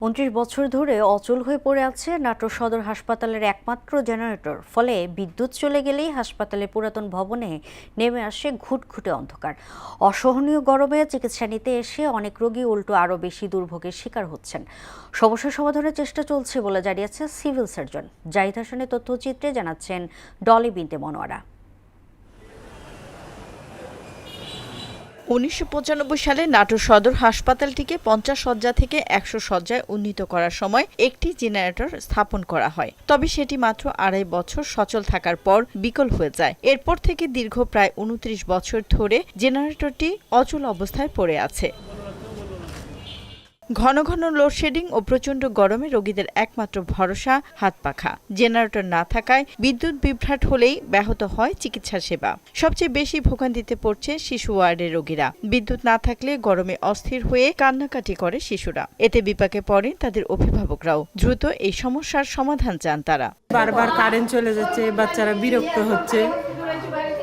২৯ বছর ধরে অচল হয়ে পড়ে আছে নাটোর সদর হাসপাতালের একমাত্র জেনারেটর। ফলে বিদ্যুৎ চলে গেলেই হাসপাতালের পুরাতন ভবনে নেমে আসে ঘুটঘুটে অন্ধকার। অসহনীয় গরমে চিকিৎসা নিতে এসে অনেক রোগী উল্টো আরও বেশি দুর্ভোগের শিকার হচ্ছেন। সমস্যা সমাধানের চেষ্টা চলছে বলে জানিয়েছে সিভিল সার্জন জাহিদ হাসানের তথ্যচিত্রে জানাচ্ছেন ডলি বিনতে মনোয়ারা। ১৯৯৫ সালে নাটোর সদর হাসপাতালটিকে ৫০ শয্যা থেকে ১০০ শয্যায় উন্নীত করার সময় একটি জেনারেটর স্থাপন করা হয়। তবে সেটি মাত্র ২.৫ বছর সচল থাকার পর বিকল হয়ে যায়। এরপর থেকে দীর্ঘ প্রায় ২৯ বছর ধরে জেনারেটরটি অচল অবস্থায় পড়ে আছে। ঘন ঘন লোডশেডিং ও প্রচণ্ড গরমে রোগীদের একমাত্র ভরসা হাত পাখা। জেনারেটর না থাকায় বিদ্যুৎ বিভ্রাট হলেই ব্যাহত হয় চিকিৎসা সেবা। সবচেয়ে বেশি ভোগান্তিতে পড়ছে শিশু ওয়ার্ডের রোগীরা। বিদ্যুৎ না থাকলে গরমে অস্থির হয়ে কান্নাকাটি করে শিশুরা। এতে বিপাকে পড়েন তাদের অভিভাবকরাও। দ্রুত এই সমস্যার সমাধান চান তারা। বারবার কারেন্ট চলে যাচ্ছে, বাচ্চারা বিরক্ত হচ্ছে,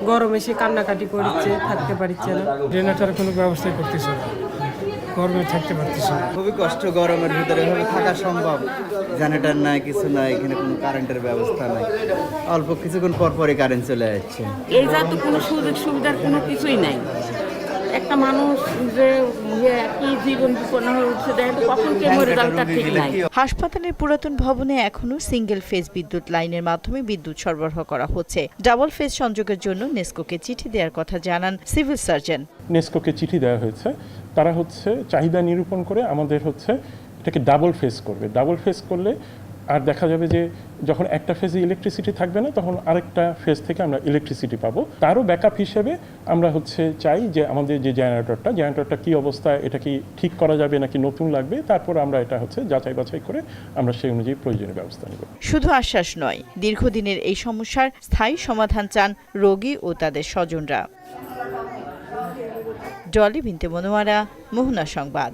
গরমে সে কান্নাকাটি করছে, থাকতে পারছে না। জেনারেটর কোনো ব্যবস্থা করতেছে না, গরমে থাকতে পারতেছে না। খুবই কষ্ট, গরমের ভিতরে এভাবে থাকা সম্ভব? জেনারেটর নাই, কিছু নাই, এখানে কোনো কারেন্টের ব্যবস্থা নাই। অল্প কিছুক্ষণ পর পরই কারেন্ট চলে যাচ্ছে। এই যা তো কোনো সুযোগ সুবিধার কোনো কিছুই নাই। একটা মানুষ যে কি জীবন বিপন্ন হয়ে উঠছে, দেখেন কখন কে মরে যাবে তার ঠিক নাই। হাসপাতালের পুরাতন ভবনে এখনো সিঙ্গেল ফেজ বিদ্যুৎ লাইনের মাধ্যমে বিদ্যুৎ সরবরাহ করা হচ্ছে। ডাবল ফেজ সংযোগের জন্য নেসকোকে চিঠি দেওয়ার কথা জানান সিভিল সার্জন। নেসকোকে চিঠি দেওয়া হয়েছে, তারা চাহিদা নিরূপণ করে আমাদের এটাকে ডাবল ফেজ করবে। ডাবল ফেজ করলে আর দেখা যাবে যে যখন একটা ফেজে ইলেকট্রিসিটি থাকবে না, তখন আরেকটা ফেজ থেকে আমরা ইলেকট্রিসিটি পাবো। তারও ব্যাকআপ হিসেবে আমরা চাই যে আমাদের যে জেনারেটরটা কি অবস্থায়, এটা কি ঠিক করা যাবে নাকি নতুন লাগবে, তারপর আমরা এটা যাচাই বাছাই করে আমরা সেই অনুযায়ী প্রয়োজনীয় ব্যবস্থা নেব। শুধু আশ্বাস নয়, দীর্ঘদিনের এই সমস্যার স্থায়ী সমাধান চান রোগী ও তাদের স্বজনরা। ডলি বিনতে মনোয়ারা, মোহনা সংবাদ।